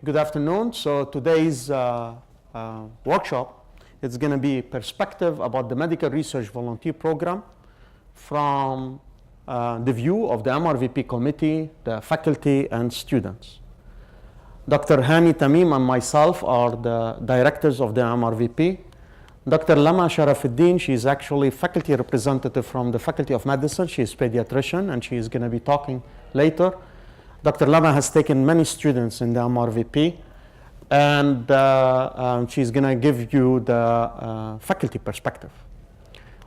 Good afternoon. So today's workshop is going to be a perspective about the medical research volunteer program from the view of the MRVP committee, the faculty, and students. Dr. Hani Tamim and myself are the directors of the MRVP. Dr. Lama Charafeddine, she is actually faculty representative from the Faculty of Medicine. She is a pediatrician, and she is going to be talking later. Dr. Lama has taken many students in the MRVP, and she's going to give you the faculty perspective.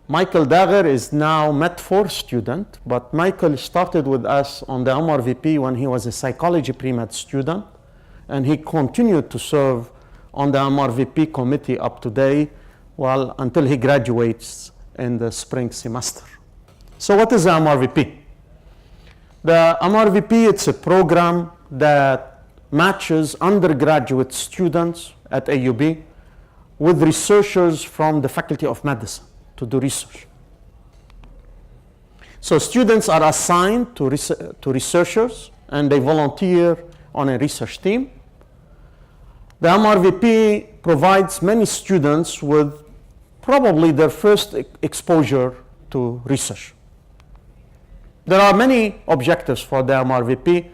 Michael Dagher is now Med4 student, but Michael started with us on the MRVP when he was a psychology pre-med student, and he continued to serve on the MRVP committee up to date, until he graduates in the spring semester. So what is the MRVP? The MRVP, it's a program that matches undergraduate students at AUB with researchers from the Faculty of Medicine to do research. So students are assigned to researchers, and they volunteer on a research team. The MRVP provides many students with probably their first exposure to research. There are many objectives for the MRVP: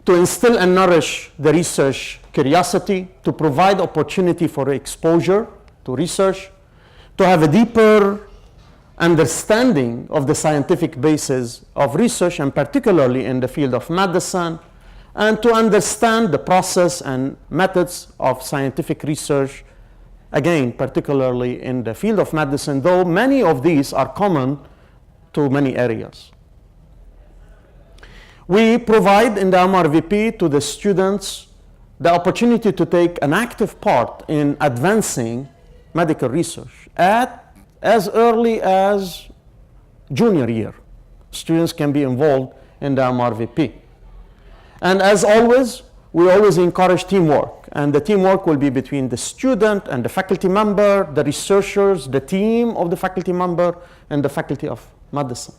to instill and nourish the research curiosity, to provide opportunity for exposure to research, to have a deeper understanding of the scientific basis of research, and particularly in the field of medicine, and to understand the process and methods of scientific research, again, particularly in the field of medicine, though many of these are common to many areas. We provide in the MRVP to the students the opportunity to take an active part in advancing medical research at as early as junior year. Students can be involved in the MRVP. And as always, we always encourage teamwork, and the teamwork will be between the student and the faculty member, the researchers, the team of the faculty member, and the Faculty of Medicine.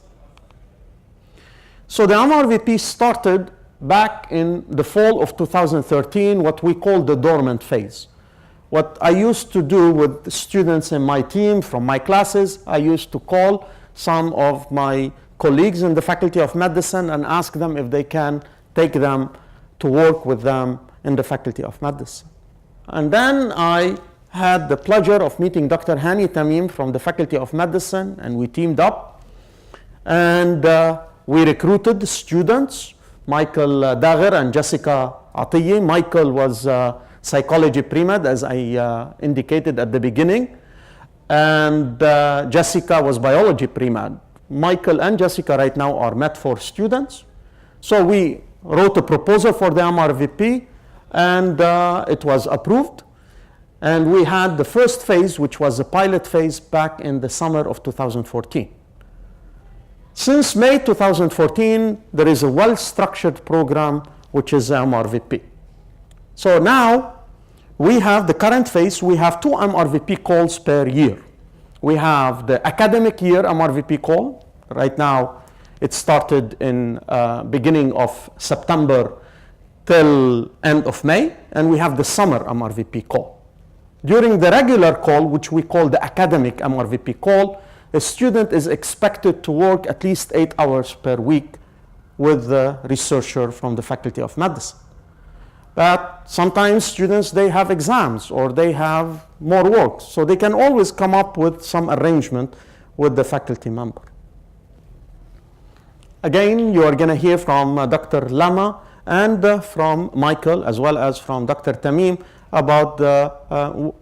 So the MRVP started back in the fall of 2013, what we call the dormant phase. What I used to do with the students in my team from my classes, I used to call some of my colleagues in the Faculty of Medicine and ask them if they can take them to work with them in the Faculty of Medicine. And then I had the pleasure of meeting Dr. Hani Tamim from the Faculty of Medicine, and we teamed up. And we recruited students, Michael Dagher and Jessica Atiye. Michael was psychology pre-med, as I indicated at the beginning. And Jessica was biology pre-med. Michael and Jessica right now are Med4 students. So we wrote a proposal for the MRVP, and it was approved. And we had the first phase, which was a pilot phase, back in the summer of 2014. Since May 2014, there is a well-structured program, which is the MRVP. So now we have the current phase. We have 2 MRVP calls per year. We have the academic year MRVP call. Right now, it started in beginning of September till end of May, and we have the summer MRVP call. During the regular call, which we call the academic MRVP call, a student is expected to work at least 8 hours per week with the researcher from the Faculty of Medicine. But sometimes students, they have exams or they have more work, so they can always come up with some arrangement with the faculty member. Again, you are going to hear from Dr. Lama and from Michael, as well as from Dr. Tamim, about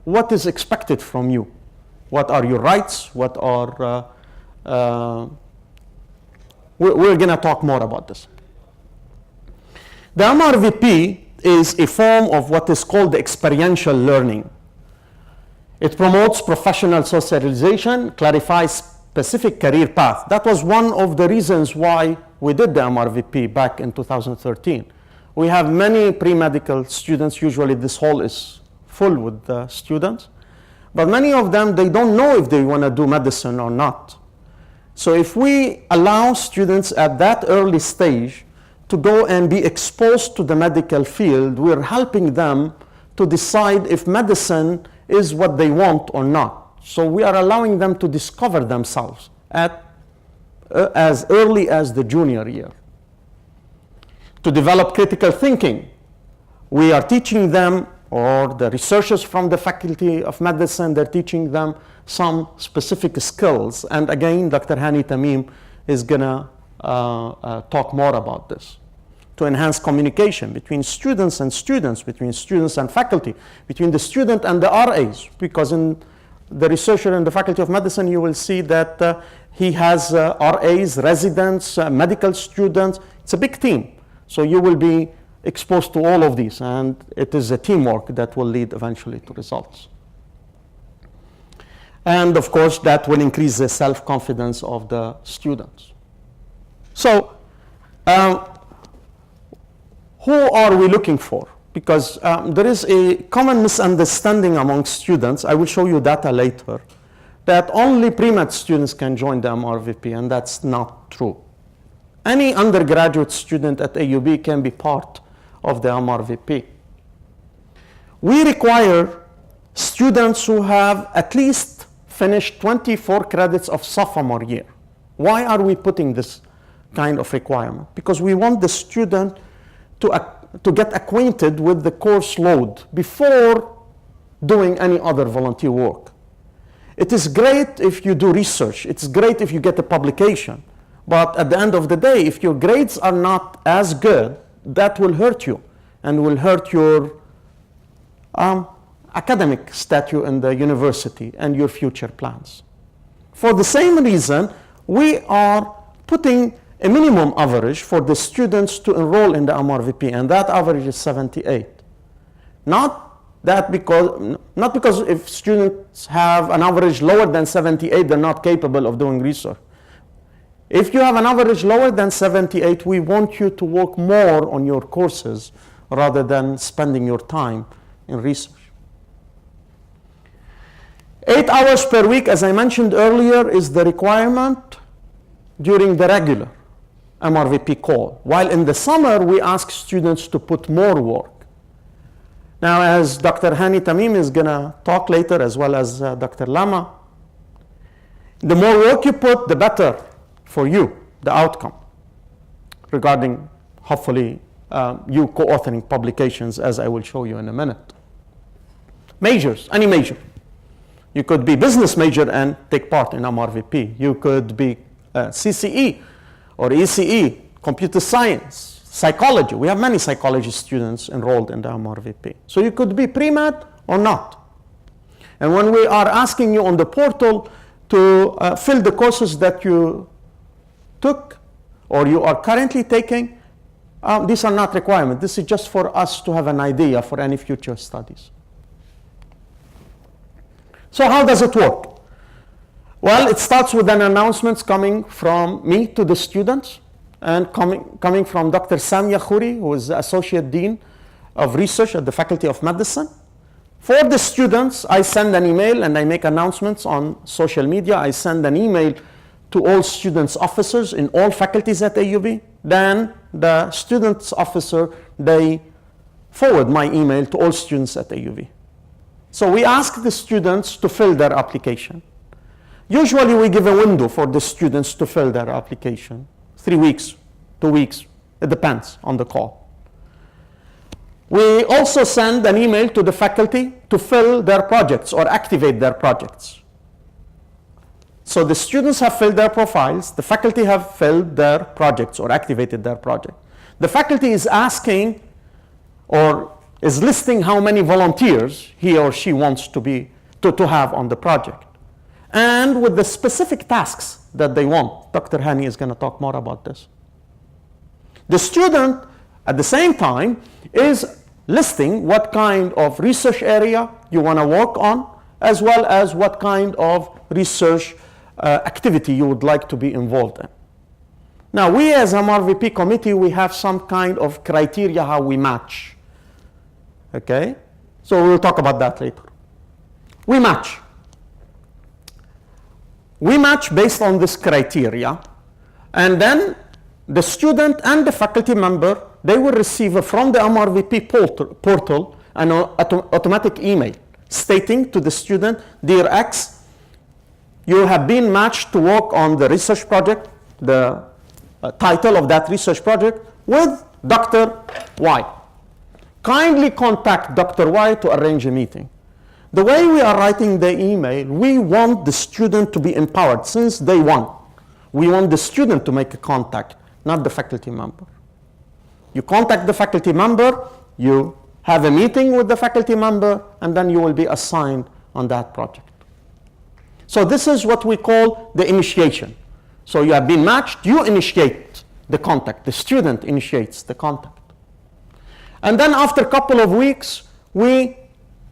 what is expected from you. What are your rights? What are... we're going to talk more about this. The MRVP is a form of what is called the experiential learning. It promotes professional socialization, clarifies specific career path. That was one of the reasons why we did the MRVP back in 2013. We have many pre-medical students. Usually this hall is full with students. But many of them, they don't know if they want to do medicine or not. So if we allow students at that early stage to go and be exposed to the medical field. We're helping them to decide if medicine is what they want or not. So we are allowing them to discover themselves at as early as the junior year. To develop critical thinking, we are teaching them, or the researchers from the Faculty of Medicine, they're teaching them some specific skills. And again, Dr. Hani Tamim is going to talk more about this. To enhance communication between students and students, between students and faculty, between the student and the RAs, because in the researcher in the Faculty of Medicine, you will see that he has RAs, residents, medical students. It's a big team. So you will be exposed to all of these, and it is a teamwork that will lead eventually to results. And of course, that will increase the self-confidence of the students. So, who are we looking for? Because there is a common misunderstanding among students, I will show you data later, that only pre-med students can join the MRVP, and that's not true. Any undergraduate student at AUB can be part of the MRVP. We require students who have at least finished 24 credits of sophomore year. Why are we putting this kind of requirement? Because we want the student to get acquainted with the course load before doing any other volunteer work. It is great if you do research. It's great if you get a publication. But at the end of the day, if your grades are not as good, that will hurt you and will hurt your academic status in the university and your future plans. For the same reason, we are putting a minimum average for the students to enroll in the MRVP, and that average is 78. Not because if students have an average lower than 78, they're not capable of doing research. If you have an average lower than 78, we want you to work more on your courses rather than spending your time in research. 8 hours per week, as I mentioned earlier, is the requirement during the regular MRVP call. While in the summer, we ask students to put more work. Now, as Dr. Hani Tamim is going to talk later, as well as Dr. Lama, the more work you put, the better for you, the outcome, regarding, hopefully, you co-authoring publications, as I will show you in a minute. Majors, any major. You could be business major and take part in MRVP. You could be CCE or ECE, computer science, psychology. We have many psychology students enrolled in the MRVP. So you could be pre-med or not. And when we are asking you on the portal to fill the courses that you took or you are currently taking, these are not requirements. This is just for us to have an idea for any future studies. So how does it work? Well, it starts with an announcement coming from me to the students and coming from Dr. Samia Khouri, who is the Associate Dean of Research at the Faculty of Medicine. For the students, I send an email and I make announcements on social media. I send an email to all students' officers in all faculties at AUB. Then the students' officer, they forward my email to all students at AUB. So we ask the students to fill their application. Usually we give a window for the students to fill their application. 3 weeks, 2 weeks, it depends on the call. We also send an email to the faculty to fill their projects or activate their projects. So the students have filled their profiles, the faculty have filled their projects or activated their project. The faculty is asking or is listing how many volunteers he or she wants to have on the project, and with the specific tasks that they want. Dr. Hani is going to talk more about this. The student, at the same time, is listing what kind of research area you want to work on, as well as what kind of research activity you would like to be involved in. Now, we as MRVP committee, we have some kind of criteria how we match. Okay? So we'll talk about that later. We match. We match based on this criteria, and then the student and the faculty member, they will receive from the MRVP portal an automatic email stating to the student, "Dear X, you have been matched to work on the research project," the title of that research project, "with Dr. Y. Kindly contact Dr. Y to arrange a meeting." The way we are writing the email, we want the student to be empowered since day one. We want the student to make a contact, not the faculty member. You contact the faculty member, you have a meeting with the faculty member, and then you will be assigned on that project. So this is what we call the initiation. So you have been matched, you initiate the contact. The student initiates the contact. And then after a couple of weeks, we,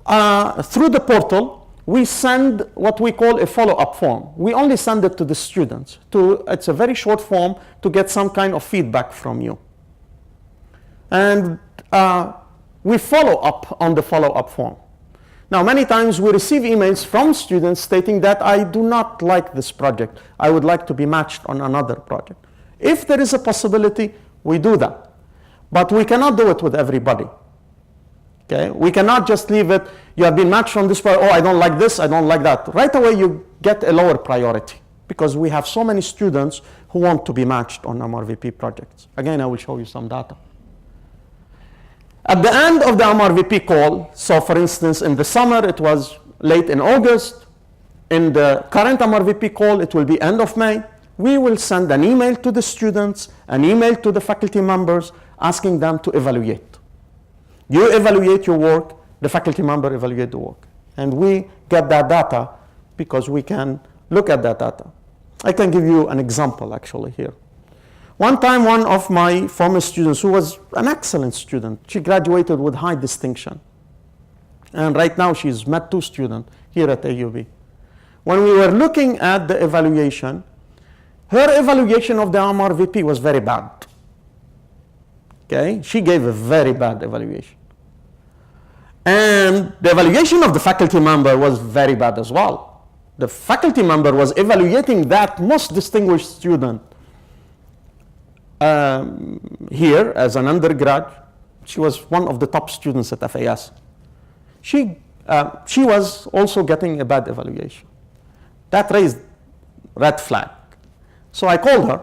through the portal, we send what we call a follow-up form. We only send it to the students. It's a very short form to get some kind of feedback from you. And we follow up on the follow-up form. Now, many times we receive emails from students stating that I do not like this project. I would like to be matched on another project. If there is a possibility, we do that. But we cannot do it with everybody. Okay? We cannot just leave it, you have been matched on this project, oh, I don't like this, I don't like that. Right away, you get a lower priority because we have so many students who want to be matched on MRVP projects. Again, I will show you some data. At the end of the MRVP call, so for instance, in the summer, it was late in August. In the current MRVP call, it will be end of May. We will send an email to the students, an email to the faculty members, asking them to evaluate. You evaluate your work, the faculty member evaluate the work. And we get that data because we can look at that data. I can give you an example actually here. One time, one of my former students, who was an excellent student, she graduated with high distinction. And right now she's Med 2 student here at AUB. When we were looking at the evaluation, her evaluation of the MRVP was very bad. Okay, she gave a very bad evaluation. And the evaluation of the faculty member was very bad as well. The faculty member was evaluating that most distinguished student here as an undergrad. She was one of the top students at FAS. She was also getting a bad evaluation. That raised red flag. So I called her.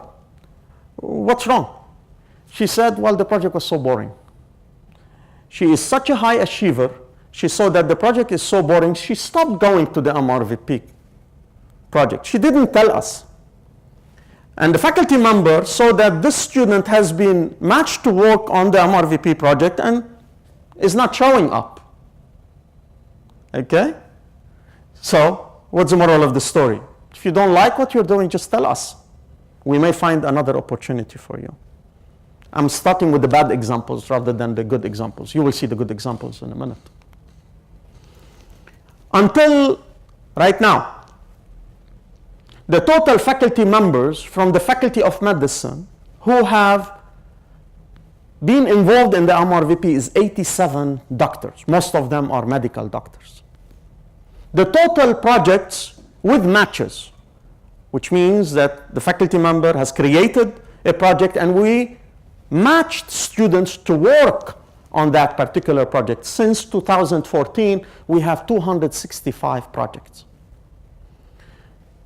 What's wrong? She said, well, the project was so boring. She is such a high achiever. She saw that the project is so boring, she stopped going to the MRVP project. She didn't tell us. And the faculty member saw that this student has been matched to work on the MRVP project and is not showing up. Okay? So, what's the moral of the story? If you don't like what you're doing, just tell us. We may find another opportunity for you. I'm starting with the bad examples rather than the good examples. You will see the good examples in a minute. Until right now, the total faculty members from the Faculty of Medicine who have been involved in the MRVP is 87 doctors. Most of them are medical doctors. The total projects with matches, which means that the faculty member has created a project and we matched students to work on that particular project. Since 2014, we have 265 projects.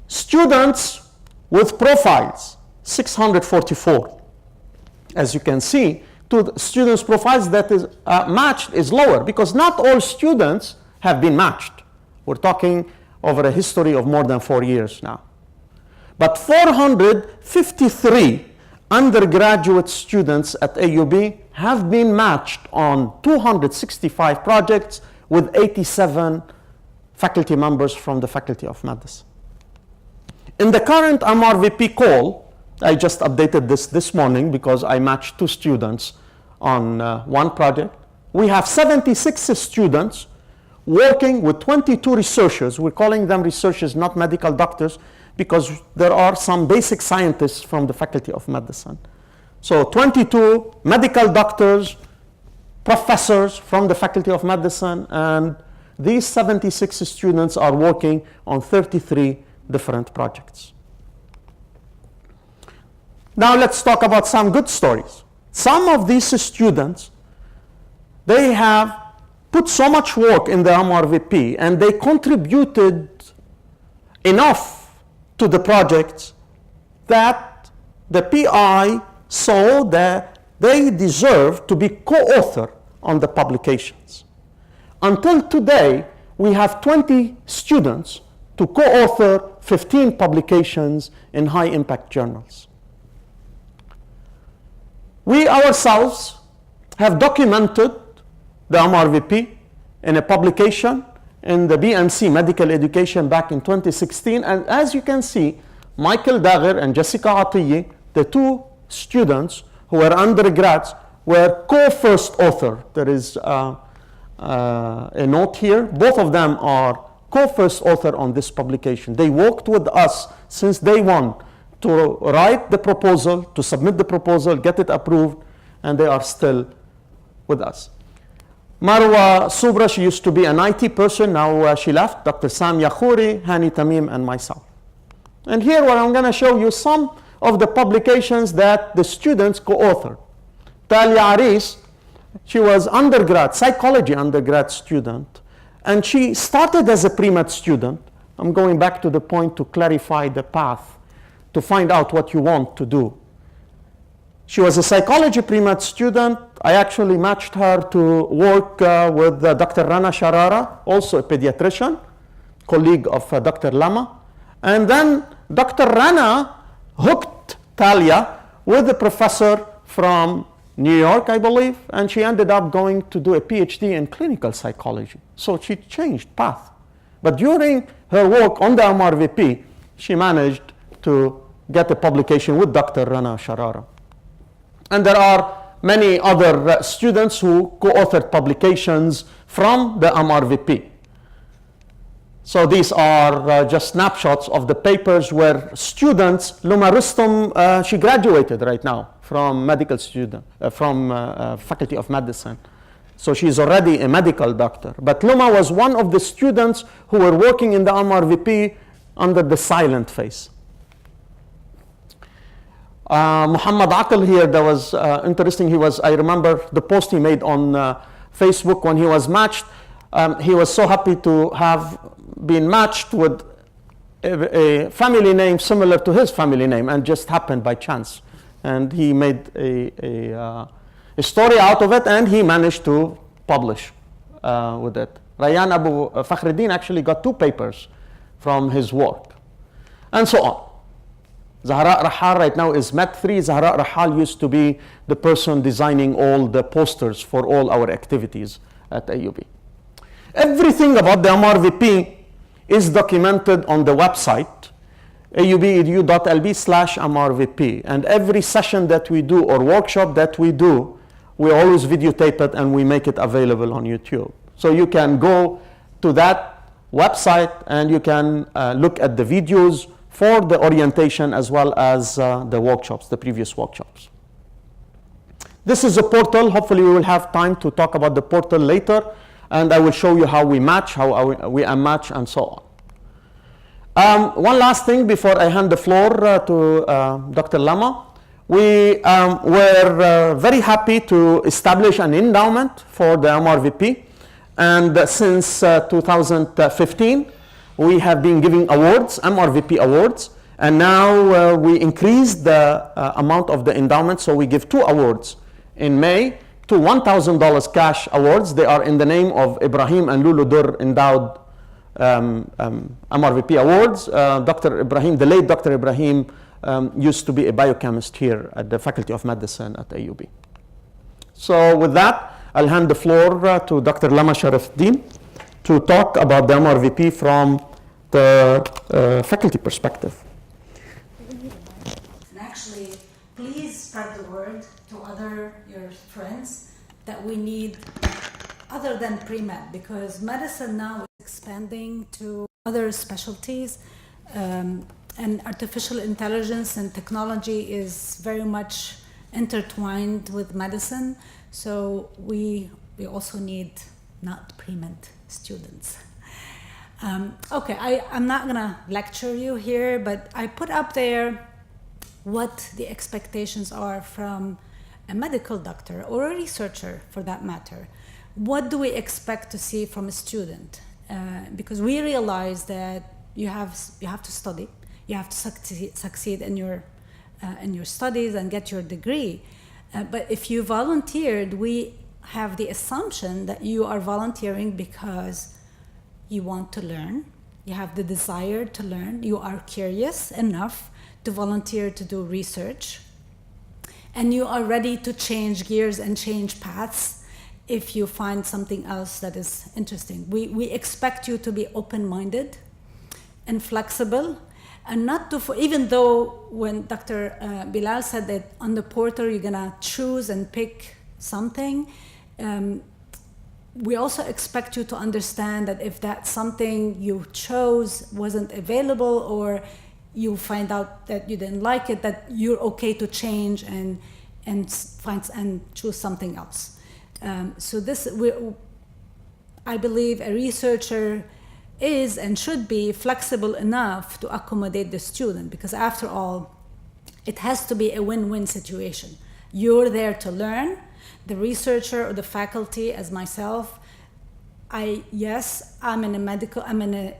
Students with profiles, 644. As you can see, to students' profiles that is matched is lower because not all students have been matched. We're talking over a history of more than 4 years now. But 453 undergraduate students at AUB have been matched on 265 projects with 87 faculty members from the Faculty of Medicine. In the current MRVP call, I just updated this morning because I matched 2 students on one project. We have 76 students working with 22 researchers. We're calling them researchers, not medical doctors, because there are some basic scientists from the Faculty of Medicine. So 22 medical doctors, professors from the Faculty of Medicine, and these 76 students are working on 33 different projects. Now let's talk about some good stories. Some of these students, they have put so much work in the MRVP and they contributed enough to the project that the PI saw that they deserve to be co-author on the publications. Until today, we have 20 students to co-author 15 publications in high-impact journals. We ourselves have documented the MRVP in a publication in the BMC Medical Education back in 2016. And as you can see, Michael Dagher and Jessica Atiye, the two students who were undergrads, were co-first author. There is a note here. Both of them are co-first author on this publication. They worked with us since day one to write the proposal, to submit the proposal, get it approved, and they are still with us. Marwa Subra, she used to be an IT person, now she left. Dr. Sam Yakhouri, Hani Tamim, and myself. And here what I'm going to show you some of the publications that the students co-authored. Talia Aris, she was undergrad, psychology undergrad student, and she started as a pre-med student. I'm going back to the point to clarify the path, to find out what you want to do. She was a psychology pre-med student. I actually matched her to work with Dr. Rana Sharara, also a pediatrician, colleague of Dr. Lama. And then Dr. Rana hooked Talia with a professor from New York, I believe, and she ended up going to do a PhD in clinical psychology. So she changed path. But during her work on the MRVP, she managed to get a publication with Dr. Rana Sharara. And there are many other students who co-authored publications from the MRVP. So these are just snapshots of the papers where students, Luma Rustum, she graduated right now from medical student, from Faculty of Medicine. So she's already a medical doctor. But Luma was one of the students who were working in the MRVP under the silent phase. Muhammad Aqil here, that was interesting. He was, I remember the post he made on Facebook when he was matched. He was so happy to have been matched with a family name similar to his family name, and just happened by chance. And he made a story out of it, and he managed to publish with it. Rayyan Abu Fakhruddin actually got 2 papers from his work, and so on. Zahra Rahal right now is Met 3. Zahra Rahal used to be the person designing all the posters for all our activities at AUB. Everything about the MRVP is documented on the website, aubedu.lb/MRVP. And every session that we do or workshop that we do, we always videotape it and we make it available on YouTube. So you can go to that website and you can look at the videos for the orientation as well as the workshops, the previous workshops. This is a portal. Hopefully we will have time to talk about the portal later, and I will show you how we match, how we unmatch, and so on. One last thing before I hand the floor to Dr. Lama. We were very happy to establish an endowment for the MRVP, and since 2015, we have been giving awards, MRVP awards, and now we increased the amount of the endowment, so we give 2 awards in May, 2 $1,000 cash awards. They are in the name of Ibrahim and Lulu Dur endowed MRVP awards. Dr. Ibrahim, the late Dr. Ibrahim, used to be a biochemist here at the Faculty of Medicine at AUB. So with that, I'll hand the floor to Dr. Lama Charafeddine to talk about the MRVP from the faculty perspective. And actually, please spread the word to your friends that we need other than pre-med, because medicine now is expanding to other specialties, and artificial intelligence and technology is very much intertwined with medicine. So we also need not pre-med students. Okay, I'm not gonna lecture you here, but I put up there what the expectations are from a medical doctor or a researcher for that matter. What do we expect to see from a student? Because we realize that you have to study, you have to succeed in your studies and get your degree. But if you volunteered, we have the assumption that you are volunteering because you want to learn, you have the desire to learn, you are curious enough to volunteer to do research, and you are ready to change gears and change paths if you find something else that is interesting. We expect you to be open-minded and flexible, and not to, even though when Dr. Bilal said that on the portal you're gonna choose and pick something, we also expect you to understand that if that something you chose wasn't available, or you find out that you didn't like it, that you're okay to change and choose something else. So I believe a researcher is and should be flexible enough to accommodate the student, because after all, it has to be a win-win situation. You're there to learn. The researcher or the faculty, as myself, I'm in an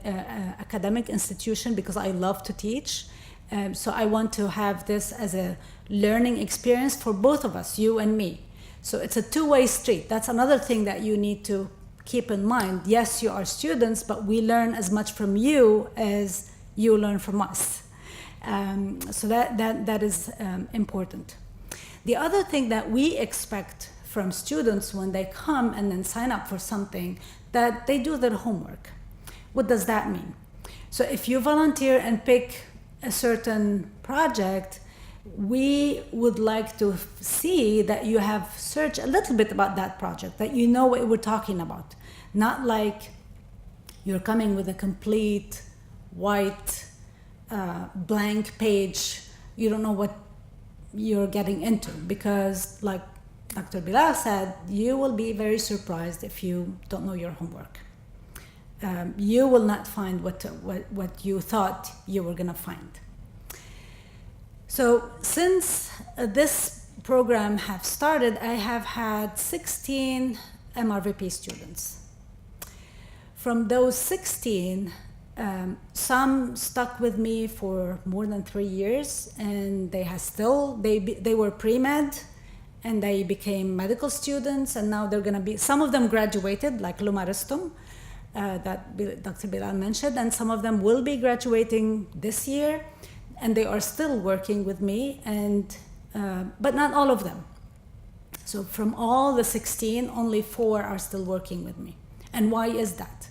academic institution because I love to teach. So I want to have this as a learning experience for both of us, you and me. So it's a two-way street. That's another thing that you need to keep in mind. Yes, you are students, but we learn as much from you as you learn from us. So that is important. The other thing that we expect from students when they come and then sign up for something, that they do their homework. What does that mean? So if you volunteer and pick a certain project, we would like to see that you have searched a little bit about that project, that you know what we're talking about. Not like you're coming with a complete white blank page, you don't know what you're getting into, because like Dr. Bilal said, you will be very surprised if you don't know your homework. You will not find what you thought you were going to find. So since this program have started, I have had 16 MRVP students. From those 16, some stuck with me for more than 3 years, and they were pre-med, and they became medical students, and now they're going to be, some of them graduated, like Lama Charafeddine, that Dr. Bilal mentioned, and some of them will be graduating this year, and they are still working with me, but not all of them. So from all the 16, only 4 are still working with me. And why is that?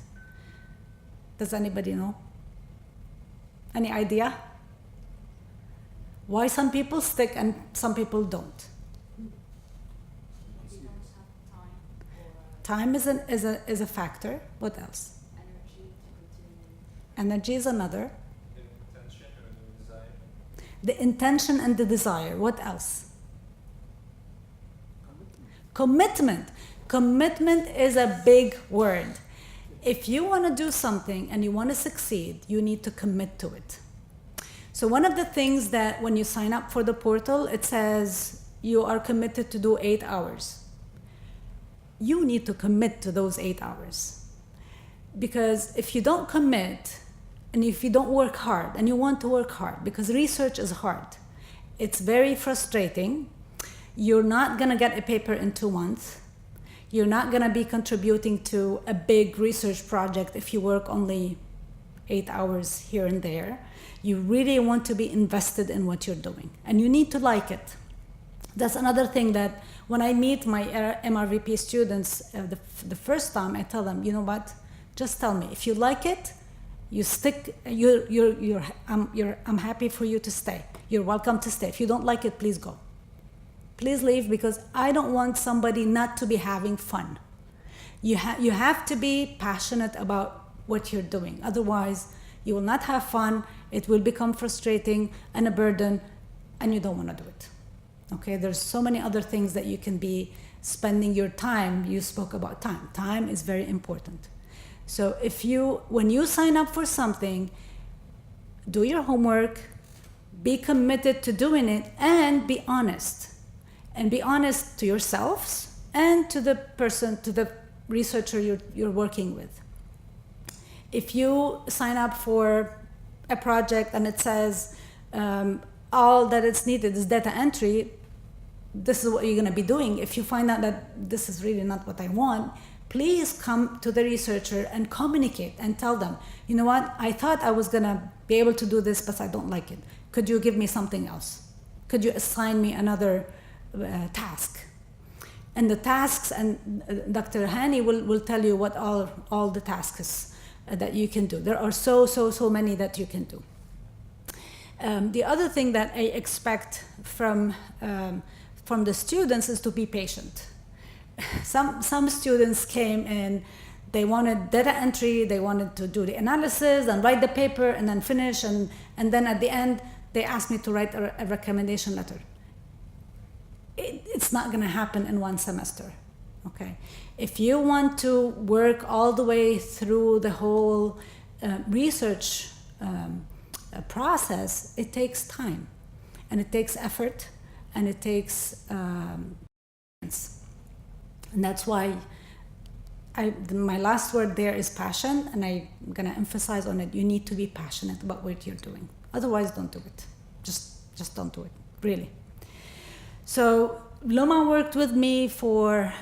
Does anybody know? Any idea? Why some people stick and some people don't? Time is a factor. What else? Energy is another. The intention and the desire. What else? Commitment. Commitment is a big word. If you want to do something and you want to succeed, you need to commit to it. So one of the things that when you sign up for the portal, it says you are committed to do 8 hours. You need to commit to those 8 hours. Because if you don't commit, and if you don't work hard, and you want to work hard, because research is hard, it's very frustrating. You're not going to get a paper in 2 months. You're not going to be contributing to a big research project if you work only 8 hours here and there. You really want to be invested in what you're doing, and you need to like it. That's another thing that when I meet my MRVP students the first time, I tell them, you know what, just tell me. If you like it, you stick, I'm happy for you to stay. You're welcome to stay. If you don't like it, please go. Please leave, because I don't want somebody not to be having fun. You have to be passionate about what you're doing. Otherwise, you will not have fun. It will become frustrating and a burden, and you don't want to do it. Okay, there's so many other things that you can be spending your time. You spoke about time. Time is very important. So when you sign up for something, do your homework, be committed to doing it, and be honest. And be honest to yourselves and to the person, to the researcher you're working with. If you sign up for a project and it says all that it's needed is data entry, this is what you're going to be doing. If you find out that this is really not what I want, please come to the researcher and communicate and tell them, you know what, I thought I was going to be able to do this, but I don't like it. Could you give me something else? Could you assign me another task? And the tasks, and Dr. Hani will tell you what all the tasks that you can do. There are so many that you can do. The other thing that I expect from the students is to be patient. Some students came in, they wanted data entry, they wanted to do the analysis and write the paper and then finish, and then at the end they asked me to write a recommendation letter. It's not going to happen in one semester. Okay, if you want to work all the way through the whole research process, it takes time, and it takes effort, and it takes and that's why my last word there is passion, and I'm going to emphasize on it. You need to be passionate about what you're doing. Otherwise, don't do it. Just don't do it, really. So Loma worked with me for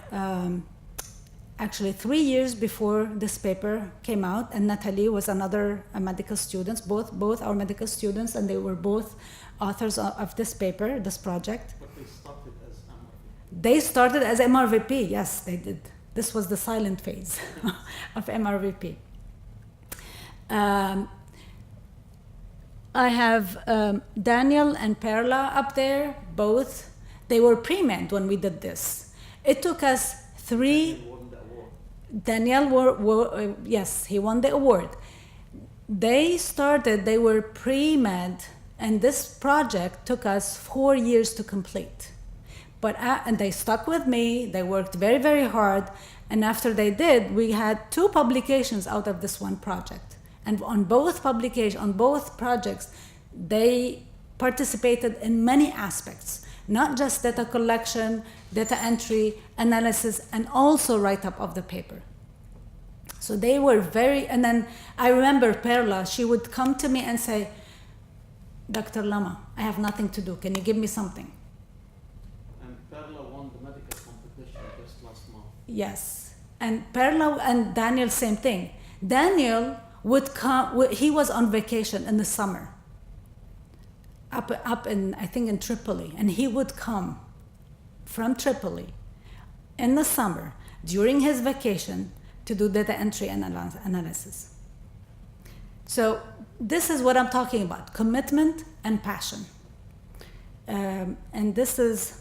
actually 3 years before this paper came out, and Natalie was another medical student, both our medical students, and they were both authors of this paper, this project. But they started as MRVP. They started as MRVP, yes, they did. This was the silent phase of MRVP. I have Daniel and Perla up there, both. They were pre-med when we did this. It took us Daniel, yes, he won the award. They were pre-med, and this project took us 4 years to complete. And they stuck with me, they worked very, very hard, and after they did, we had 2 publications out of this one project. And on both projects, they participated in many aspects, not just data collection, data entry, analysis, and also write-up of the paper. So they were and then I remember Perla, she would come to me and say, Dr. Lama, I have nothing to do, can you give me something? And Perla won the medical competition just last month. Yes, and Perla and Daniel, same thing. Daniel would come, he was on vacation in the summer, up in, I think in Tripoli, and he would come from Tripoli in the summer during his vacation to do data entry and analysis. So this is what I'm talking about, commitment and passion. And this is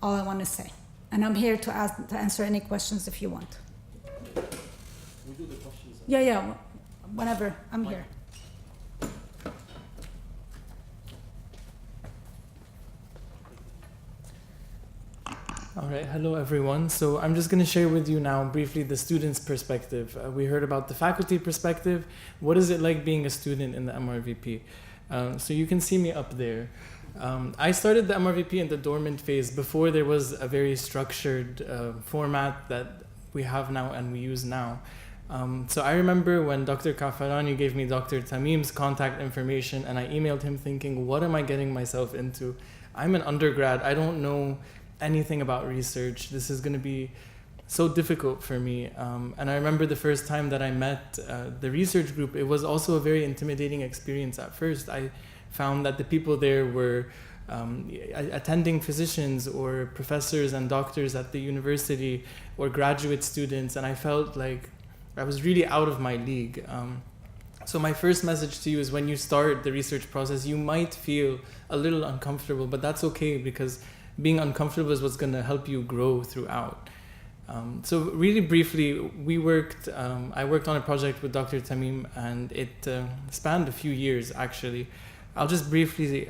all I want to say. And I'm here to answer any questions if you want. We do the questions. Yeah, whenever, I'm here. All right, hello everyone. So I'm just going to share with you now briefly the student's perspective. We heard about the faculty perspective. What is it like being a student in the MRVP? So you can see me up there. I started the MRVP in the dormant phase before there was a very structured format that we have now and we use now. So I remember when Dr. Kaafarani gave me Dr. Tamim's contact information, and I emailed him thinking, what am I getting myself into? I'm an undergrad. I don't know anything about research. This is going to be so difficult for me. And I remember the first time that I met the research group, it was also a very intimidating experience at first. I found that the people there were attending physicians or professors and doctors at the university or graduate students, and I felt like I was really out of my league. So my first message to you is when you start the research process, you might feel a little uncomfortable, but that's okay, because being uncomfortable is what's going to help you grow throughout. So really briefly, I worked on a project with Dr. Tamim, and it spanned a few years actually. I'll just briefly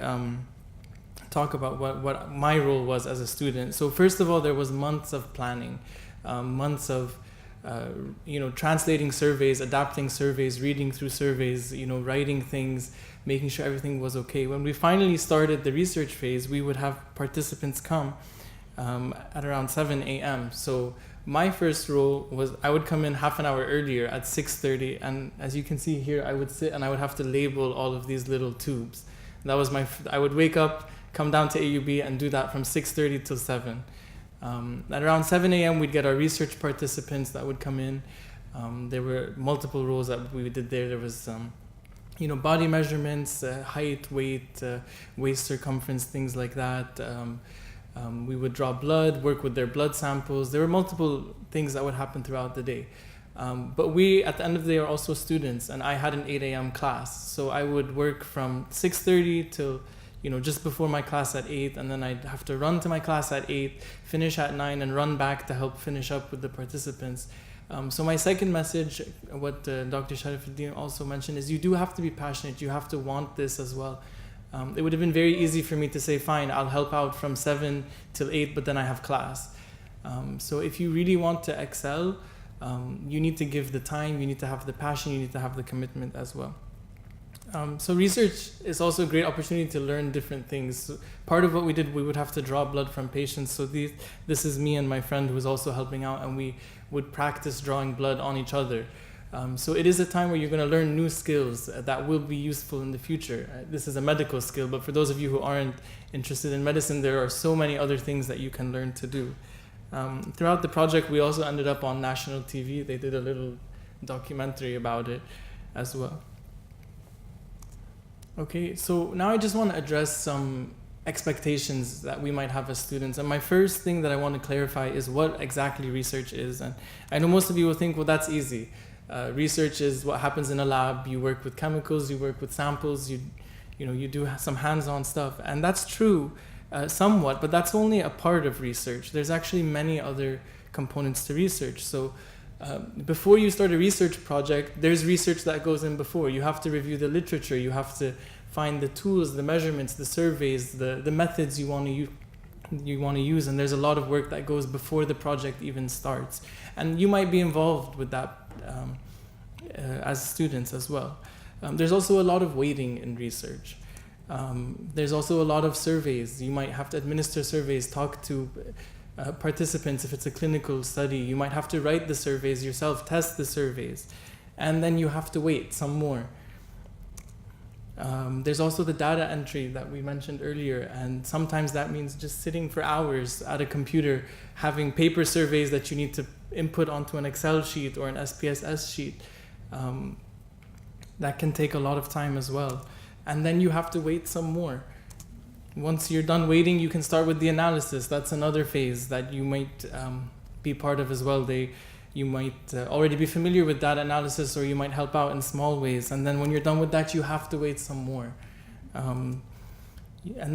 talk about what my role was as a student. So first of all, there was months of planning, months of translating surveys, adapting surveys, reading through surveys, writing things, making sure everything was okay. When we finally started the research phase, we would have participants come at around 7 a.m. So my first role was I would come in half an hour earlier at 6:30, and as you can see here, I would sit and I would have to label all of these little tubes. That was I would wake up, come down to AUB and do that from 6:30 till 7. At around 7 a.m. we'd get our research participants that would come in. There were multiple roles that we did there. There was body measurements, height, weight, waist circumference, things like that. We would draw blood, work with their blood samples. There were multiple things that would happen throughout the day. But we, at the end of the day, are also students, and I had an 8 a.m. class. So I would work from 6:30 till just before my class at 8, and then I'd have to run to my class at 8, finish at 9, and run back to help finish up with the participants. So my second message, what Dr. Charafeddine also mentioned, is you do have to be passionate. You have to want this as well. It would have been very easy for me to say, fine, I'll help out from 7 till 8, but then I have class. So if you really want to excel, you need to give the time, you need to have the passion, you need to have the commitment as well. So research is also a great opportunity to learn different things. So part of what we did, we would have to draw blood from patients. So this is me and my friend who was also helping out, and we would practice drawing blood on each other. So it is a time where you're going to learn new skills that will be useful in the future. This is a medical skill, but for those of you who aren't interested in medicine, there are so many other things that you can learn to do. Throughout the project, we also ended up on national TV. They did a little documentary about it as well. Okay, so now I just want to address some expectations that we might have as students. And my first thing that I want to clarify is what exactly research is. And I know most of you will think, well, that's easy. Research is what happens in a lab. You work with chemicals, you work with samples, you do some hands-on stuff. And that's true somewhat, but that's only a part of research. There's actually many other components to research. So before you start a research project, there's research that goes in before. You have to review the literature, you have to find the tools, the measurements, the surveys, the methods you want to use, and there's a lot of work that goes before the project even starts. And you might be involved with that as students as well. There's also a lot of waiting in research. There's also a lot of surveys. You might have to administer surveys, talk to participants if it's a clinical study. You might have to write the surveys yourself, test the surveys, and then you have to wait some more. There's also the data entry that we mentioned earlier, and sometimes that means just sitting for hours at a computer, having paper surveys that you need to input onto an Excel sheet or an SPSS sheet. That can take a lot of time as well. And then you have to wait some more. Once you're done waiting, you can start with the analysis. That's another phase that you might be part of as well. You might already be familiar with data analysis, or you might help out in small ways. And then when you're done with that, you have to wait some more. And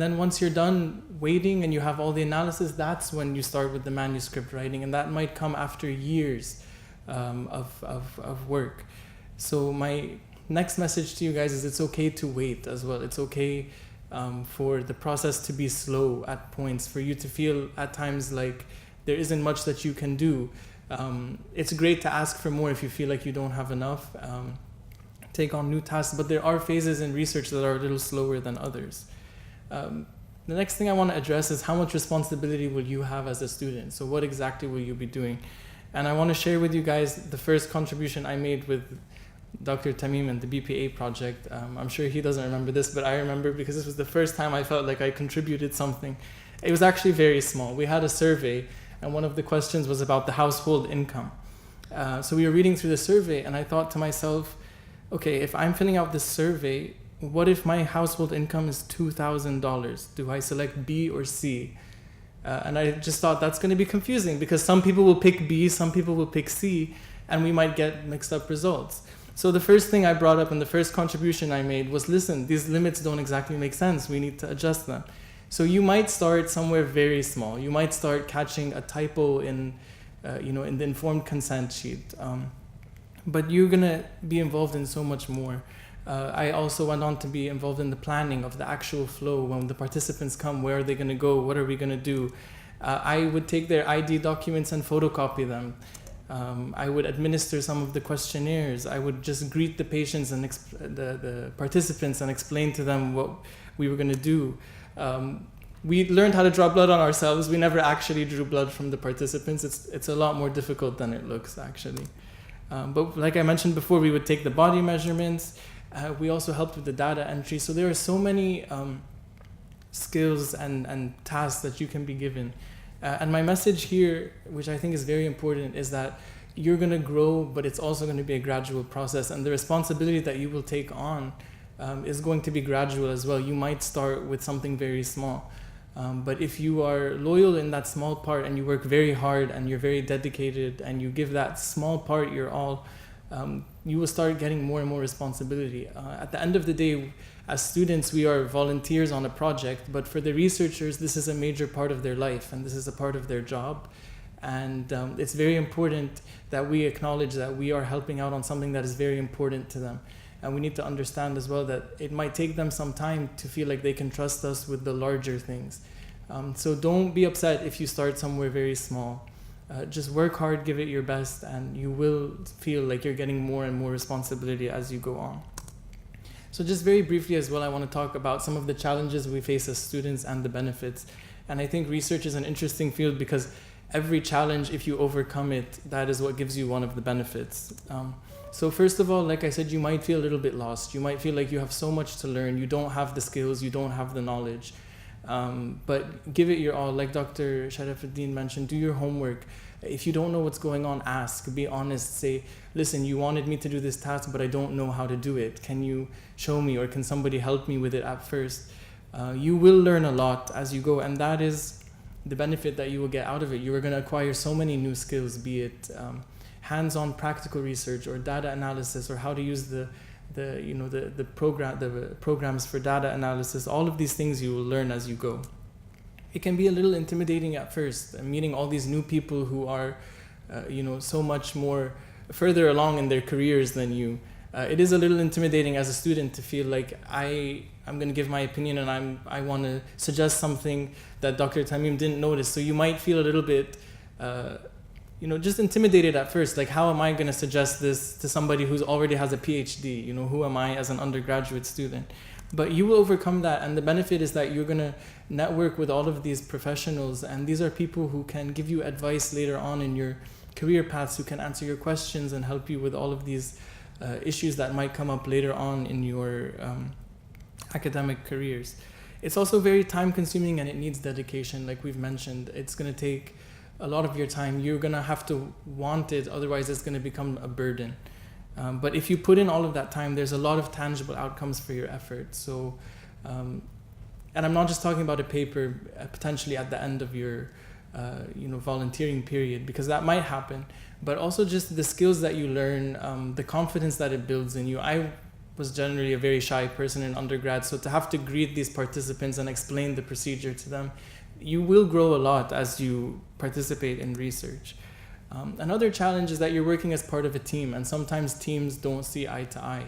then once you're done waiting and you have all the analysis, that's when you start with the manuscript writing. And that might come after years of work. So my next message to you guys is it's okay to wait as well. It's okay for the process to be slow at points, for you to feel at times like there isn't much that you can do. It's great to ask for more if you feel like you don't have enough. Take on new tasks, but there are phases in research that are a little slower than others. The next thing I want to address is how much responsibility will you have as a student? So what exactly will you be doing? And I want to share with you guys the first contribution I made with Dr. Tamim and the BPA project. I'm sure he doesn't remember this, but I remember because this was the first time I felt like I contributed something. It was actually very small. We had a survey, and one of the questions was about the household income. So we were reading through the survey, and I thought to myself, okay, if I'm filling out this survey, what if my household income is $2,000? Do I select B or C? And I just thought that's going to be confusing because some people will pick B, some people will pick C, and we might get mixed up results. So the first thing I brought up and the first contribution I made was, listen, these limits don't exactly make sense. We need to adjust them. So you might start somewhere very small. You might start catching a typo in the informed consent sheet. But you're going to be involved in so much more. I also went on to be involved in the planning of the actual flow. When the participants come, where are they going to go? What are we going to do? I would take their ID documents and photocopy them. I would administer some of the questionnaires. I would just greet the patients and the participants and explain to them what we were going to do. We learned how to draw blood on ourselves. We never actually drew blood from the participants. It's a lot more difficult than it looks, actually. But like I mentioned before, we would take the body measurements. We also helped with the data entry. So there are so many skills and tasks that you can be given. And my message here, which I think is very important, is that you're going to grow, but it's also going to be a gradual process. And the responsibility that you will take on is going to be gradual as well. You might start with something very small. But if you are loyal in that small part and you work very hard and you're very dedicated and you give that small part your all, you will start getting more and more responsibility. At the end of the day, as students, we are volunteers on a project, but for the researchers, this is a major part of their life and this is a part of their job. And it's very important that we acknowledge that we are helping out on something that is very important to them. And we need to understand as well that it might take them some time to feel like they can trust us with the larger things. So don't be upset if you start somewhere very small. Just work hard, give it your best, and you will feel like you're getting more and more responsibility as you go on. So just very briefly as well, I want to talk about some of the challenges we face as students and the benefits. And I think research is an interesting field because every challenge, if you overcome it, that is what gives you one of the benefits. So first of all, like I said, you might feel a little bit lost. You might feel like you have so much to learn. You don't have the skills. You don't have the knowledge. But give it your all. Like Dr. Charafeddine mentioned, do your homework. If you don't know what's going on, ask. Be honest. Say, listen, you wanted me to do this task, but I don't know how to do it. Can you show me, or can somebody help me with it at first? You will learn a lot as you go, and that is the benefit that you will get out of it. You are going to acquire so many new skills, be it hands-on practical research or data analysis, or how to use the programs for data analysis. All of these things you will learn as you go. It can be a little intimidating at first, meeting all these new people who are so much more further along in their careers than you. It is a little intimidating as a student to feel like I'm going to give my opinion and I want to suggest something that Dr. Tamim didn't notice. So you might feel a little bit just intimidated at first, like how am I going to suggest this to somebody who already has a PhD? Who am I as an undergraduate student? But you will overcome that, and the benefit is that you're going to network with all of these professionals, and these are people who can give you advice later on in your career paths, who can answer your questions and help you with all of these issues that might come up later on in your academic careers. It's also very time consuming and it needs dedication, like we've mentioned. It's going to take a lot of your time. You're going to have to want it, otherwise it's going to become a burden. But if you put in all of that time, there's a lot of tangible outcomes for your effort. So, and I'm not just talking about a paper potentially at the end of your volunteering period, because that might happen, but also just the skills that you learn, the confidence that it builds in you. I was generally a very shy person in undergrad, so to have to greet these participants and explain the procedure to them, you will grow a lot as you participate in research. Another challenge is that you're working as part of a team, and sometimes teams don't see eye to eye.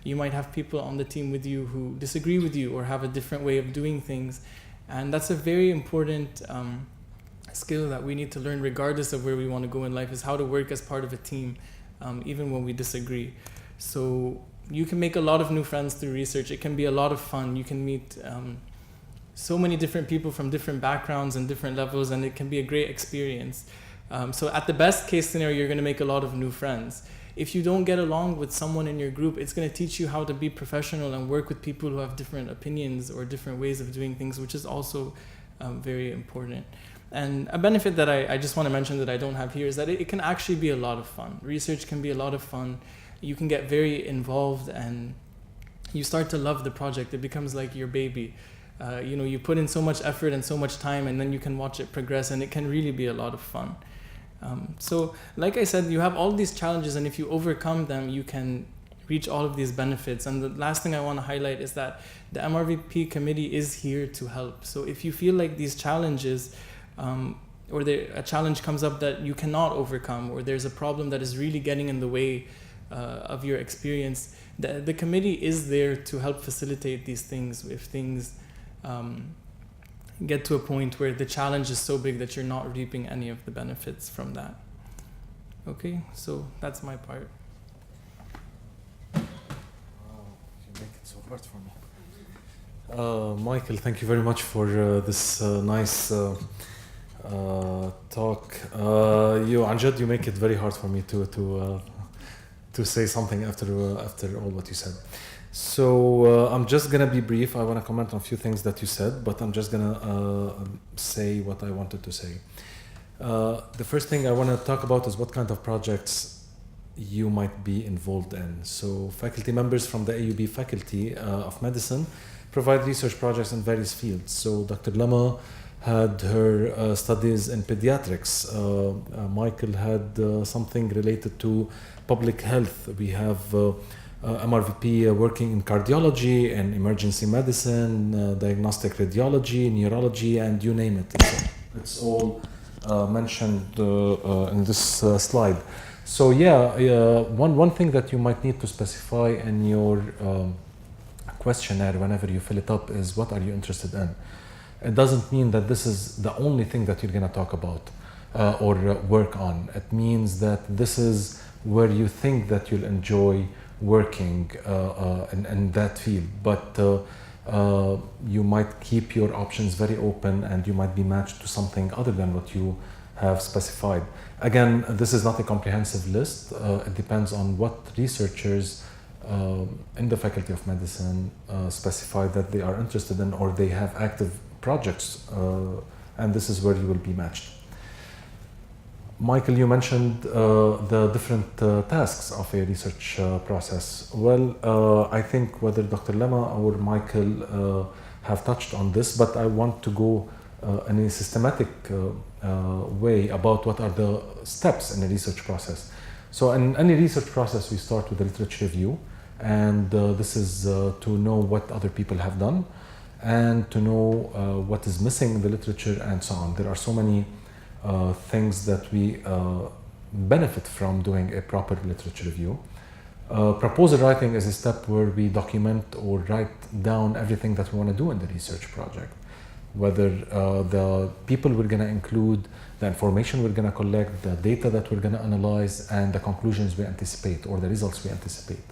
You might have people on the team with you who disagree with you or have a different way of doing things, and that's a very important skill that we need to learn regardless of where we want to go in life, is how to work as part of a team, even when we disagree. So you can make a lot of new friends through research. It can be a lot of fun. You can meet so many different people from different backgrounds and different levels, and it can be a great experience. So at the best case scenario, you're going to make a lot of new friends. If you don't get along with someone in your group, it's going to teach you how to be professional and work with people who have different opinions or different ways of doing things, which is also very important. And a benefit that I just want to mention that I don't have here is that it can actually be a lot of fun. Research can be a lot of fun. You can get very involved and you start to love the project. It becomes like your baby. You put in so much effort and so much time, and then you can watch it progress, and it can really be a lot of fun. So like I said, you have all these challenges, and if you overcome them, you can reach all of these benefits. And the last thing I want to highlight is that the MRVP committee is here to help. So if you feel like these challenges or a challenge comes up that you cannot overcome, or there's a problem that is really getting in the way of your experience, the committee is there to help facilitate these things if things get to a point where the challenge is so big that you're not reaping any of the benefits from that. Okay, so that's my part. You make it so hard for me. Michael, thank you very much for this nice talk. Anjad, you make it very hard for me to say something after all what you said. So I'm just gonna be brief. I want to comment on a few things that you said, but I'm just gonna say what I wanted to say. The first thing I want to talk about is what kind of projects you might be involved in. So faculty members from the AUB Faculty of Medicine provide research projects in various fields. So Dr. Lama had her studies in pediatrics. Michael had something related to public health. We have MRVP working in cardiology and emergency medicine, diagnostic radiology, neurology, and you name it. It's all mentioned in this slide. So one thing that you might need to specify in your questionnaire whenever you fill it up is what are you interested in. It doesn't mean that this is the only thing that you're going to talk about or work on. It means that this is where you think that you'll enjoy working in that field, but you might keep your options very open and you might be matched to something other than what you have specified. Again, this is not a comprehensive list. It depends on what researchers in the Faculty of Medicine specify that they are interested in, or they have active projects, and this is where you will be matched. Michael, you mentioned the different tasks of a research process. Well, I think whether Dr. Lama or Michael have touched on this, but I want to go in a systematic way about what are the steps in a research process. So in any research process, we start with a literature review, and this is to know what other people have done and to know what is missing in the literature and so on. There are so many things that we benefit from doing a proper literature review. Proposal writing is a step where we document or write down everything that we want to do in the research project. Whether the people we're going to include, the information we're going to collect, the data that we're going to analyze, and the conclusions we anticipate or the results we anticipate.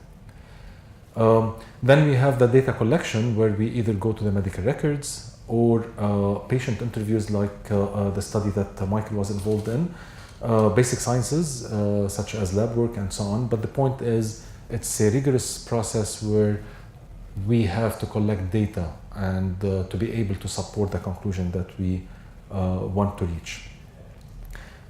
Then we have the data collection, where we either go to the medical records or patient interviews, like the study that Michael was involved in, basic sciences such as lab work and so on. But the point is, it's a rigorous process where we have to collect data and to be able to support the conclusion that we want to reach.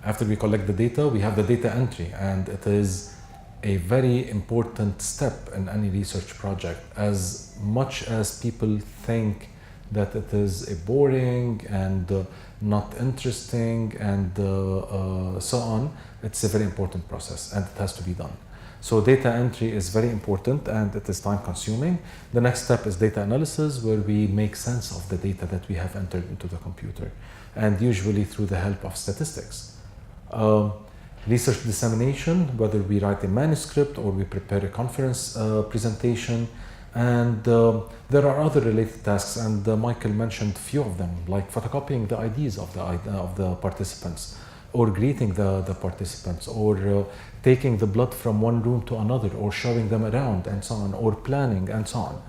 After we collect the data, we have the data entry, and it is a very important step in any research project. As much as people think that it is a boring and not interesting and so on, it's a very important process and it has to be done. So data entry is very important and it is time consuming. The next step is data analysis, where we make sense of the data that we have entered into the computer, and usually through the help of statistics. Research dissemination, whether we write a manuscript or we prepare a conference presentation, and there are other related tasks, and Michael mentioned a few of them, like photocopying the IDs of the participants, or greeting the participants, or taking the blood from one room to another, or showing them around and so on, or planning and so on.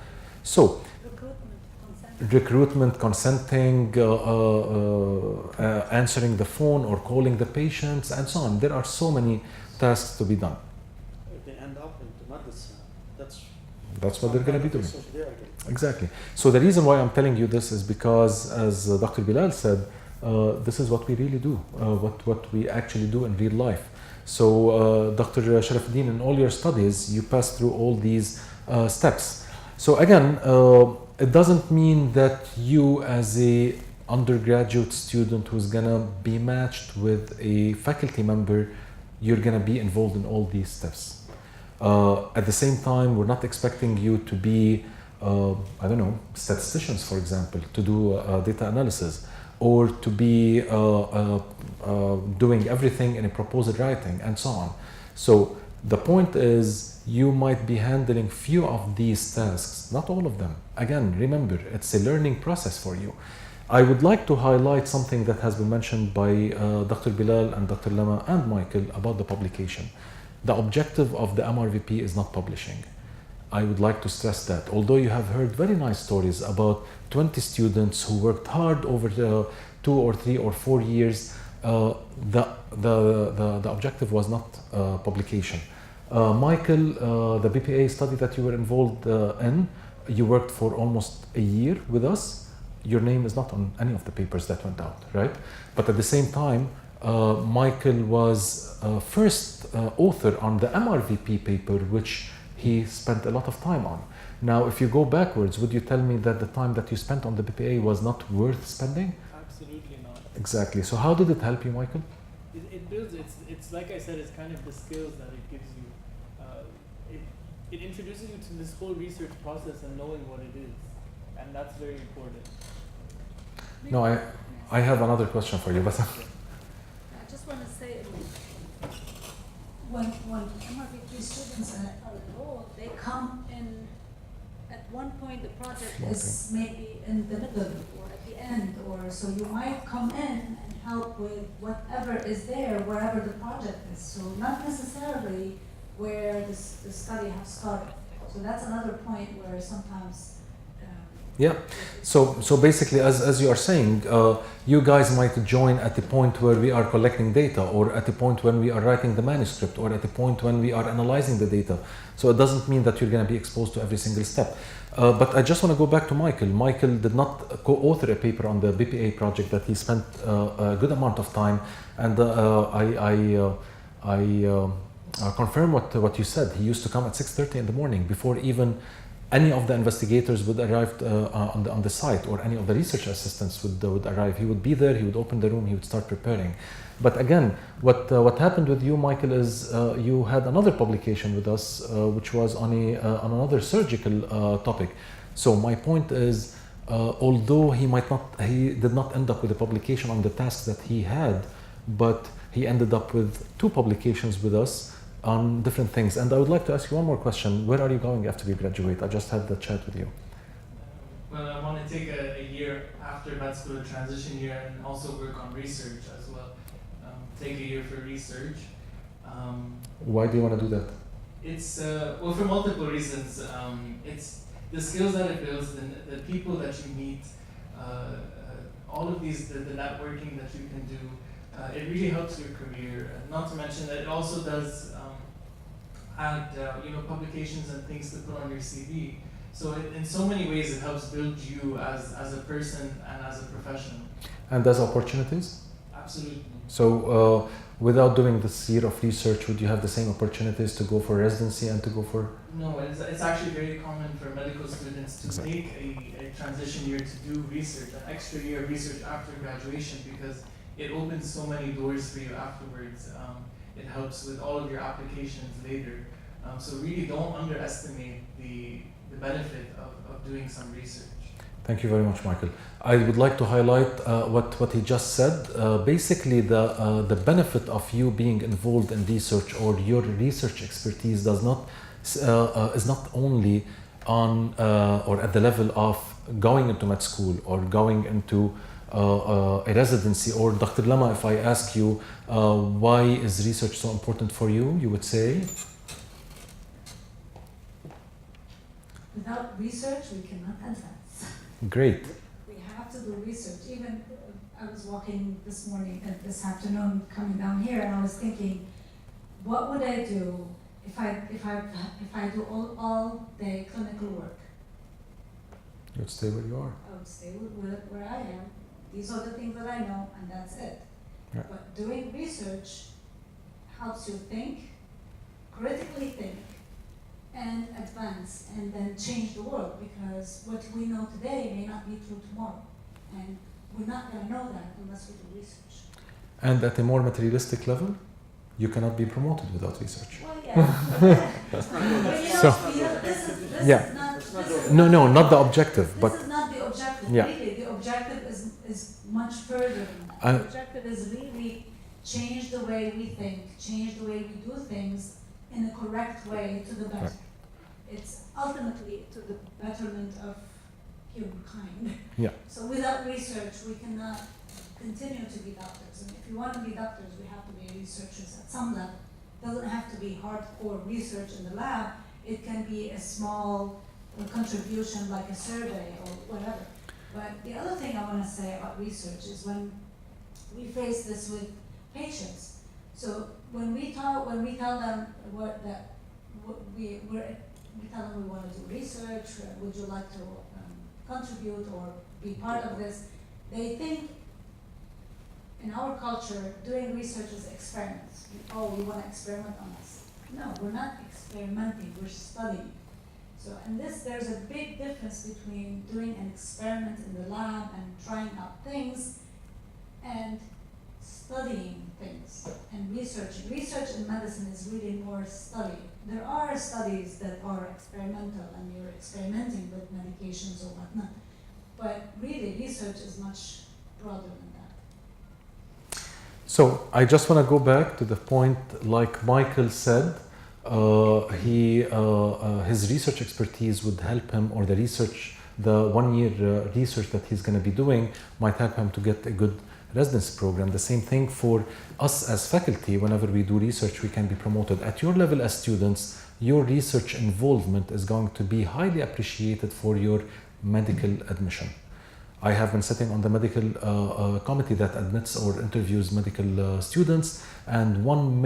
So recruitment, consenting, answering the phone or calling the patients and so on. There are so many tasks to be done. If they end up into medicine, that's what they're going to be doing. Exactly. So the reason why I'm telling you this is because, as Dr. Bilal said, this is what we really do, what we actually do in real life. So Dr. Charafeddine, in all your studies, you pass through all these steps. So again, it doesn't mean that you, as a undergraduate student who's gonna be matched with a faculty member, you're gonna be involved in all these steps. At the same time, we're not expecting you to be, I don't know, statisticians, for example, to do data analysis, or to be doing everything in a proposal writing and so on. So the point is, you might be handling few of these tasks, not all of them. Again, remember, it's a learning process for you. I would like to highlight something that has been mentioned by Dr. Bilal and Dr. Lama and Michael about the publication. The objective of the MRVP is not publishing. I would like to stress that. Although you have heard very nice stories about 20 students who worked hard over the 2 or 3 or 4 years, the objective was not publication. Michael, the BPA study that you were involved in, you worked for almost a year with us. Your name is not on any of the papers that went out, right? But at the same time, Michael was first author on the MRVP paper, which he spent a lot of time on. Now, if you go backwards, would you tell me that the time that you spent on the BPA was not worth spending? Absolutely not. Exactly. So how did it help you, Michael? It builds, it's like I said, it's kind of the skills that it gives you. It introduces you to this whole research process and knowing what it is. And that's very important. No, I have another question for you, but I just want to say, when MRVP students are enrolled, they come in, at one point the project is maybe in the middle or at the end, or so you might come in and help with whatever is there, wherever the project is. So not necessarily where the study has started. So that's another point where sometimes yeah. So basically, as you are saying, you guys might join at the point where we are collecting data, or at the point when we are writing the manuscript, or at the point when we are analyzing the data. So it doesn't mean that you're going to be exposed to every single step. But I just want to go back to Michael. Michael did not co-author a paper on the BPA project that he spent a good amount of time, and I confirm what you said. He used to come at 6:30 in the morning before even any of the investigators would arrive on the site, or any of the research assistants would arrive. He would be there, he would open the room, he would start preparing. But again, what happened with you, Michael, is you had another publication with us, which was on another surgical topic. So my point is, although he did not end up with a publication on the task that he had, but he ended up with 2 publications with us on different things. And I would like to ask you one more question. Where are you going after you graduate? I just had the chat with you. Well, I want to take a year after med school, a transition year, and also work on research as well. Take a year for research. Why do you want to do that? It's, well, for multiple reasons. It's the skills that it builds, the people that you meet, all of these, the networking that you can do. It really helps your career. Not to mention that it also does add publications and things to put on your CV. So in so many ways it helps build you as a person and as a professional. And as opportunities? Absolutely. So without doing this year of research, would you have the same opportunities to go for residency and to go for? No, it's actually very common for medical students to take a transition year to do research, an extra year of research after graduation, because it opens so many doors for you afterwards. It helps with all of your applications later. So really don't underestimate the benefit of doing some research. Thank you very much, Michael. I would like to highlight what he just said. Basically, the benefit of you being involved in research, or your research expertise is not only on or at the level of going into med school or going into a residency. Or Dr. Lama, if I ask you why is research so important for you, you would say? without research, we cannot advance. Great. We have to do research. Even I was walking this morning and this afternoon coming down here, and I was thinking, what would I do if I do all day clinical work? You would stay where you are. I would stay where I am. These are the things that I know, and that's it. Yeah. But doing research helps you think, critically think, and advance, and then change the world, because what we know today may not be true tomorrow. And we're not going to know that unless we do research. And at a more materialistic level, you cannot be promoted without research. Well, yeah. No, not the objective, but this is not the objective. Yeah. Really, the objective is much further than that. The objective is really change the way we think, change the way we do things in a correct way to the better. Right. It's ultimately to the betterment of humankind. Yeah. So without research, we cannot continue to be doctors. And if we want to be doctors, we have to be researchers at some level. It doesn't have to be hardcore research in the lab. It can be a small contribution like a survey or whatever. But the other thing I want to say about research is when we face this with patients. So when we tell them we tell them we want to do research, would you like to contribute or be part of this? They think in our culture, doing research is experiments. Oh, we want to experiment on us. No, we're not experimenting, we're studying. So, and there's a big difference between doing an experiment in the lab and trying out things and studying things and researching. Research in medicine is really more study. There are studies that are experimental and you're experimenting with medications or whatnot. But really, research is much broader than that. So I just want to go back to the point, like Michael said, his research expertise would help him, or the 1 year research that he's going to be doing might help him to get a good residency program. The same thing for us as faculty. Whenever we do research, we can be promoted. At your level as students, your research involvement is going to be highly appreciated for your medical admission. I have been sitting on the medical committee that admits or interviews medical students, and one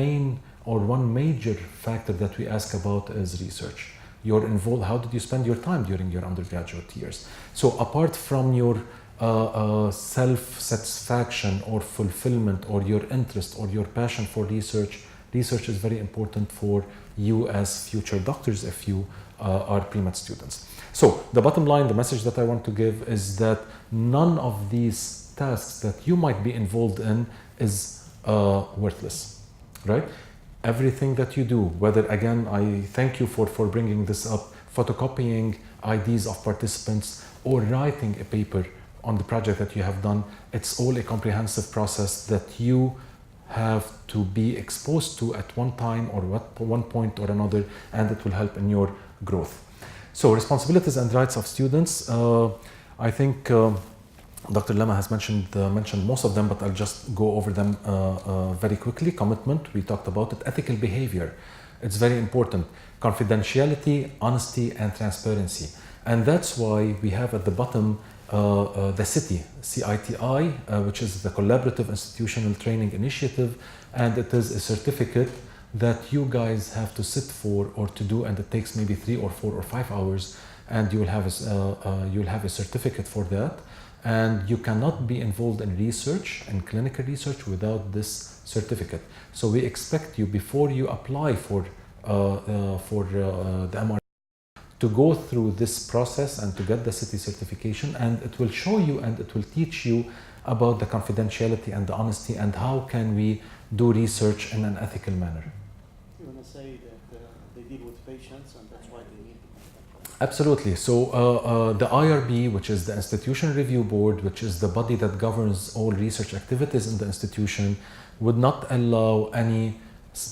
major factor that we ask about is research. You're involved. How did you spend your time during your undergraduate years? So apart from your self-satisfaction or fulfillment or your interest or your passion for research, research is very important for you as future doctors if you are pre-med students. So the bottom line, the message that I want to give is that none of these tasks that you might be involved in is worthless, right? Everything that you do, whether, again, I thank you for bringing this up, photocopying IDs of participants or writing a paper on the project that you have done, it's all a comprehensive process that you have to be exposed to at one time or at one point or another, and it will help in your growth. So responsibilities and rights of students, I think Dr. Lama has mentioned most of them, but I'll just go over them very quickly. Commitment, we talked about it. Ethical behavior, it's very important. Confidentiality, honesty, and transparency. And that's why we have at the bottom the CITI, CITI, which is the Collaborative Institutional Training Initiative, and it is a certificate that you guys have to sit for or to do, and it takes maybe 3 or 4 or 5 hours, and you'll have a certificate for that. And you cannot be involved in research and clinical research without this certificate. So we expect you, before you apply for the MRVP, to go through this process and to get the CITI certification, and it will show you and it will teach you about the confidentiality and the honesty and how can we do research in an ethical manner. You want to say that they deal with patients and that's why they need it? Absolutely. So the IRB, which is the Institution Review Board, which is the body that governs all research activities in the institution, would not allow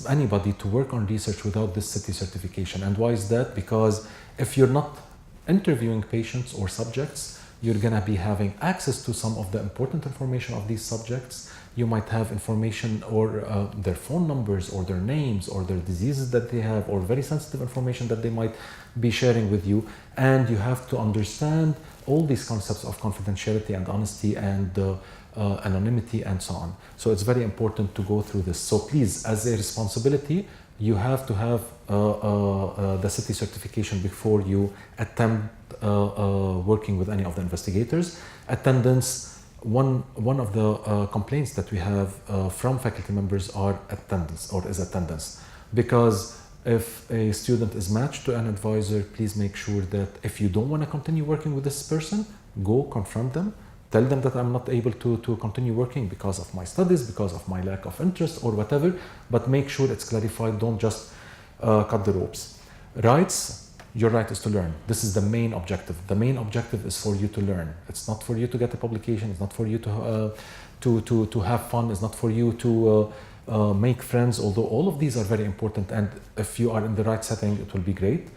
anybody to work on research without this CITI certification. And why is that? Because if you're not interviewing patients or subjects, you're going to be having access to some of the important information of these subjects. You might have information or their phone numbers or their names or their diseases that they have, or very sensitive information that they might be sharing with you. And you have to understand all these concepts of confidentiality and honesty and anonymity and so on. So it's very important to go through this. So please, as a responsibility, you have to have the CITI certification before you attempt working with any of the investigators. Attendance, one of the complaints that we have from faculty members are attendance. Because if a student is matched to an advisor, please make sure that if you don't want to continue working with this person, go confront them. Tell them that I'm not able to continue working because of my studies, because of my lack of interest or whatever, but make sure it's clarified. Don't just cut the ropes. Rights, your right is to learn. This is the main objective. The main objective is for you to learn. It's not for you to get a publication. It's not for you to have fun. It's not for you to make friends, although all of these are very important. And if you are in the right setting, it will be great.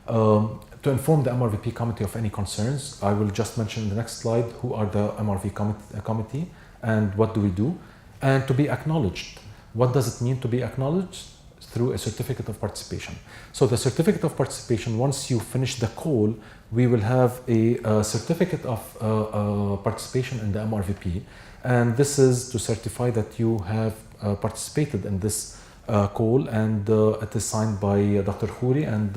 To inform the MRVP committee of any concerns, I will just mention in the next slide who are the committee and what do we do, and to be acknowledged. What does it mean to be acknowledged? Through a certificate of participation. So the certificate of participation, once you finish the call, we will have a certificate of participation in the MRVP, and this is to certify that you have participated in this call, and it is signed by Dr. Khouri and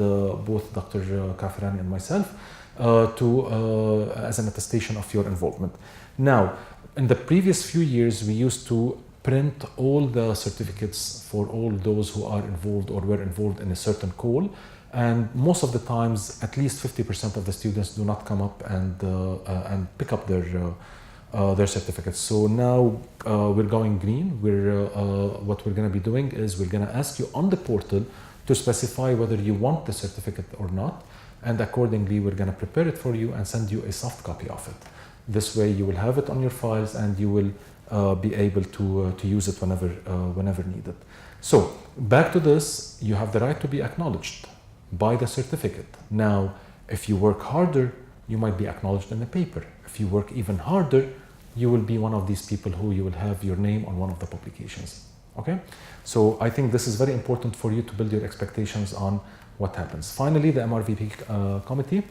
both Dr. Kaafarani and myself as an attestation of your involvement. Now, in the previous few years, we used to print all the certificates for all those who are involved or were involved in a certain call, and most of the times, at least 50% of the students do not come up and pick up their certificates. So now we're going green. What we're going to be doing is we're going to ask you on the portal to specify whether you want the certificate or not, and accordingly we're going to prepare it for you and send you a soft copy of it. This way you will have it on your files and you will be able to use it whenever needed. So back to this, you have the right to be acknowledged by the certificate. Now, if you work harder, you might be acknowledged in the paper. If you work even harder, you will be one of these people who you will have your name on one of the publications. Okay? So I think this is very important for you to build your expectations on what happens. Finally, the MRVP committee.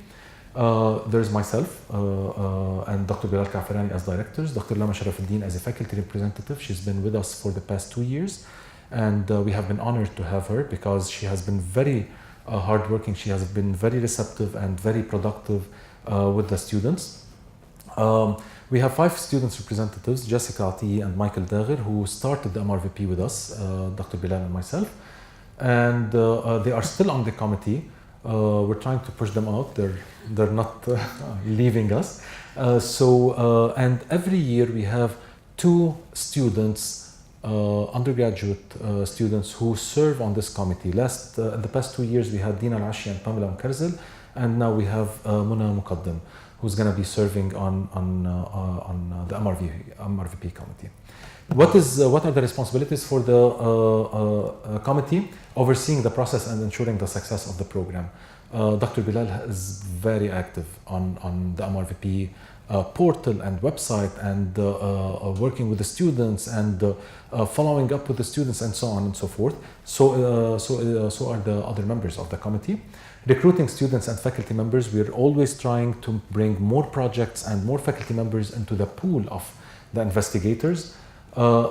There's myself and Dr. Bilal Kaafarani as directors, Dr. Lama Charafeddine as a faculty representative. She's been with us for the past 2 years, and we have been honored to have her because she has been very hardworking. She has been very receptive and very productive with the students. We have 5 students representatives, Jessica Ati and Michael Dagher, who started the MRVP with us, Dr. Bilal and myself, and they are still on the committee. We're trying to push them out. They're not leaving us. And every year we have 2 students, undergraduate students who serve on this committee. In the past 2 years we had Dina Al-Ashi and Pamela Mkarzel, and now we have Muna Muqaddam, who's going to be serving on the MRVP committee. What are the responsibilities for the committee? Overseeing the process and ensuring the success of the program. Dr. Bilal is very active on the MRVP portal and website, and working with the students and following up with the students and so on and so forth. So are the other members of the committee. Recruiting students and faculty members. We're always trying to bring more projects and more faculty members into the pool of the investigators.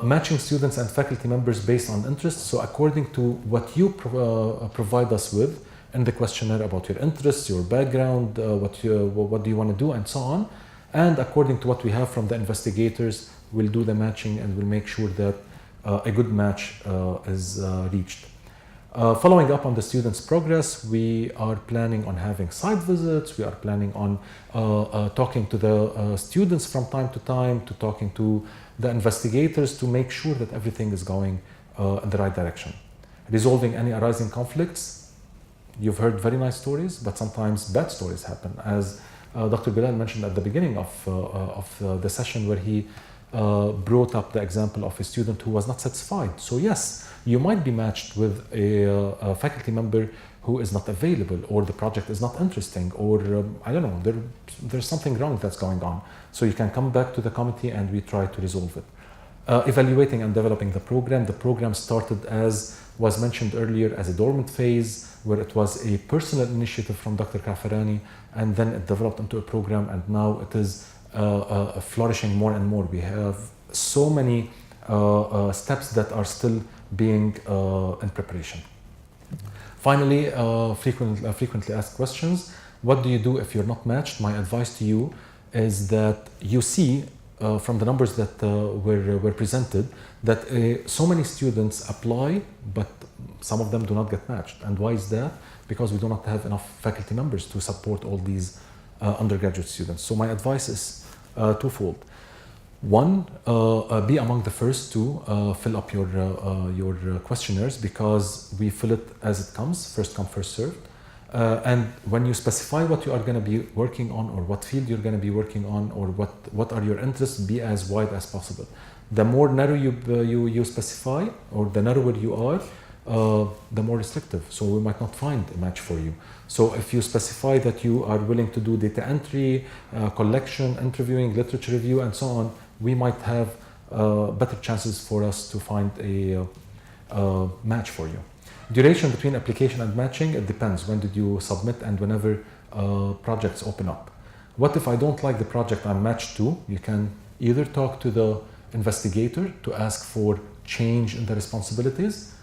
Matching students and faculty members based on interests. So according to what you provide us with in the questionnaire about your interests, your background, what do you want to do, and so on. And according to what we have from the investigators, we'll do the matching and we'll make sure that a good match is reached. Following up on the students' progress, we are planning on having site visits. We are planning on talking to the students from time to time, to talking to the investigators to make sure that everything is going in the right direction. Resolving any arising conflicts. You've heard very nice stories, but sometimes bad stories happen. As Dr. Bilal mentioned at the beginning of the session, where he brought up the example of a student who was not satisfied. So yes, you might be matched with a faculty member who is not available, or the project is not interesting, or I don't know, there's something wrong that's going on. So you can come back to the committee and we try to resolve it. Evaluating and developing the program. The program started, as was mentioned earlier, as a dormant phase, where it was a personal initiative from Dr. Kaafarani, and then it developed into a program, and now it is flourishing more and more. We have so many steps that are still being in preparation. Finally, frequently asked questions. What do you do if you're not matched? My advice to you is that you see from the numbers that were presented that so many students apply, but some of them do not get matched. And why is that? Because we do not have enough faculty members to support all these undergraduate students. So my advice is twofold. One, be among the first to fill up your questionnaires, because we fill it as it comes, first come, first served. And when you specify what you are going to be working on, or what field you're going to be working on, or what are your interests, be as wide as possible. The more narrow you specify, or the narrower you are, the more restrictive. So we might not find a match for you. So if you specify that you are willing to do data entry, collection, interviewing, literature review, and so on, we might have better chances for us to find a match for you. Duration between application and matching, it depends. When did you submit and whenever projects open up. What if I don't like the project I'm matched to? You can either talk to the investigator to ask for change in the responsibilities,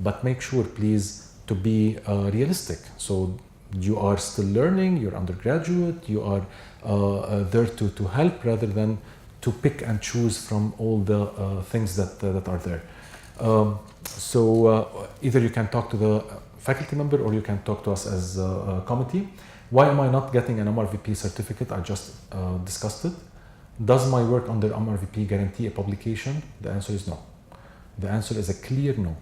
but make sure, please, to be realistic. So you are still learning, you're undergraduate, you are there to help rather than to pick and choose from all the things that are there. So either you can talk to the faculty member or you can talk to us as a committee. Why am I not getting an MRVP certificate? I just discussed it. Does my work under MRVP guarantee a publication? The answer is no. The answer is a clear no.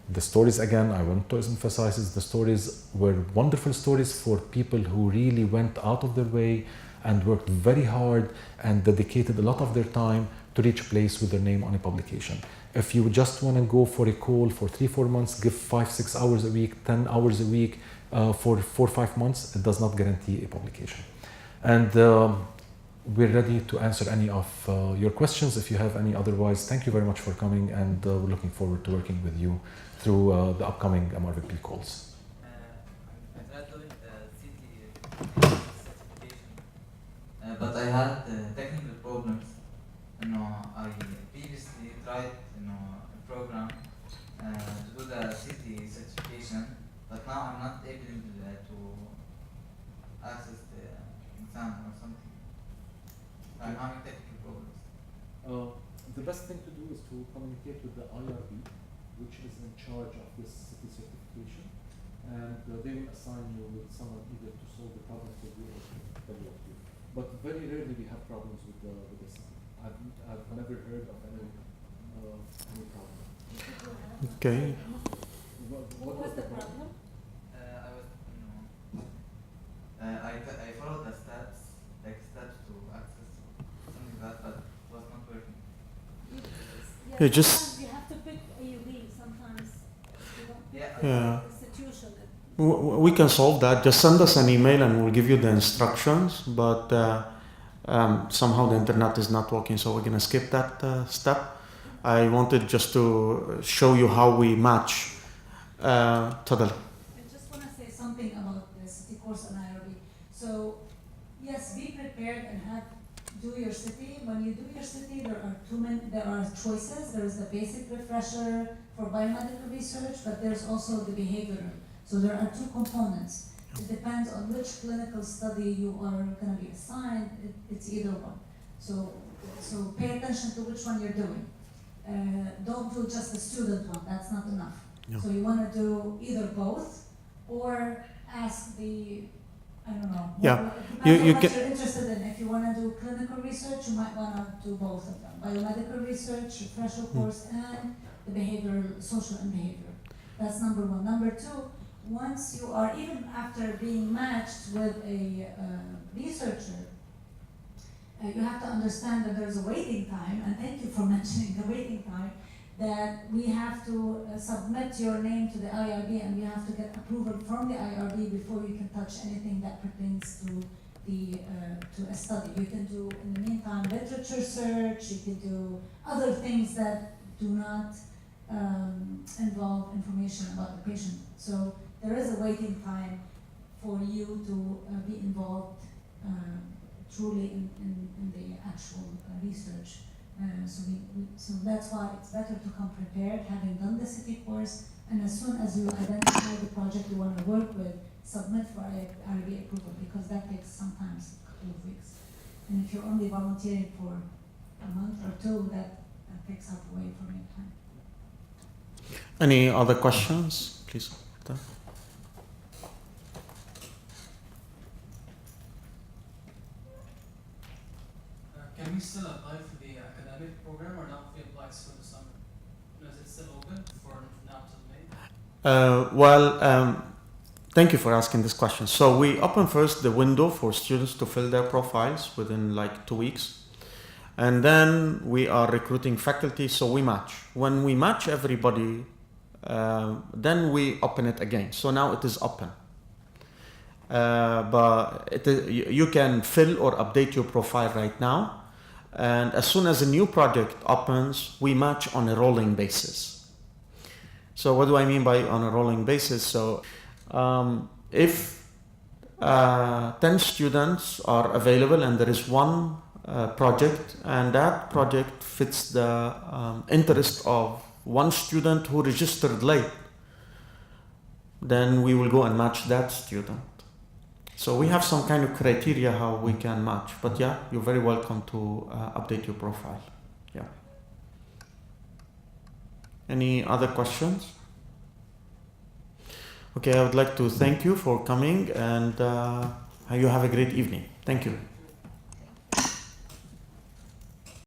The stories, again, I want to emphasize, is the stories were wonderful stories for people who really went out of their way and worked very hard and dedicated a lot of their time to reach a place with their name on a publication. If you just want to go for a call for 3-4 months, give 5-6 hours a week, 10 hours a week for 4-5 months, it does not guarantee a publication. And we're ready to answer any of your questions if you have any. Otherwise, thank you very much for coming, and we're looking forward to working with you through the upcoming MRVP calls. I tried doing the CT certification, but I had technical problems. I previously tried a program to do the CT certification, but now I'm not able to access the exam or something. I'm having technical problems. The best thing to do is to communicate with the IRB, which is in charge of this city certification, and they will assign you with someone either to solve the problem for you or to develop you. But very rarely we have problems with the city. I've never heard of any problem. Okay. What was the problem? I followed the steps to access something like that, but it was not working. Yeah, You just- sometimes you have to pick AUB. Sometimes you don't pick Yeah. the institution. We can solve that. Just send us an email and we'll give you the instructions. But somehow the internet is not working, so we're gonna skip that step. I wanted just to show you how we match. Tadal. I just want to say something about the city course on IRB. So, yes, be prepared and do your city. When you do your city, there are choices. There is the basic refresher for biomedical research, but there's also the behavioral. So there are two components. It depends on which clinical study you are going to be assigned. It's either one. So pay attention to which one you're doing. Don't do just the student one. That's not enough. Yeah. So you want to do either both, or ask I don't know. Yeah. Depends You on what can- you're interested in. If you want to do clinical research, you might want to do both of them. Biomedical research, refresher course, and the behavioral, social and behavior. That's number one. Number two, once you are, even after being matched with a researcher, you have to understand that there's a waiting time, and thank you for mentioning the waiting time, that we have to submit your name to the IRB, and we have to get approval from the IRB before you can touch anything that pertains to a study. You can do, in the meantime, literature search, you can do other things that do not involve information about the patient. So there is a waiting time for you to be involved truly in the actual research. So that's why it's better to come prepared, having done the city course, and as soon as you identify the project you want to work with, submit for IRB approval, because that takes sometimes a couple of weeks. And if you're only volunteering for a month or two, that takes up away from your time. Any other questions, please? Can we still apply for the academic program, or not if we apply for the summer? Is it still open for now till May? Thank you for asking this question. So we open first the window for students to fill their profiles within like 2 weeks. And then we are recruiting faculty, so we match. When we match everybody then we open it again. So now it is open. But you can fill or update your profile right now. And as soon as a new project opens, we match on a rolling basis. So what do I mean by on a rolling basis? So if 10 students are available and there is one project, and that project fits the interest of one student who registered late, then we will go and match that student. So we have some kind of criteria how we can match. But yeah, you're very welcome to update your profile. Yeah. Any other questions? Okay, I would like to thank you for coming, and you have a great evening. Thank you.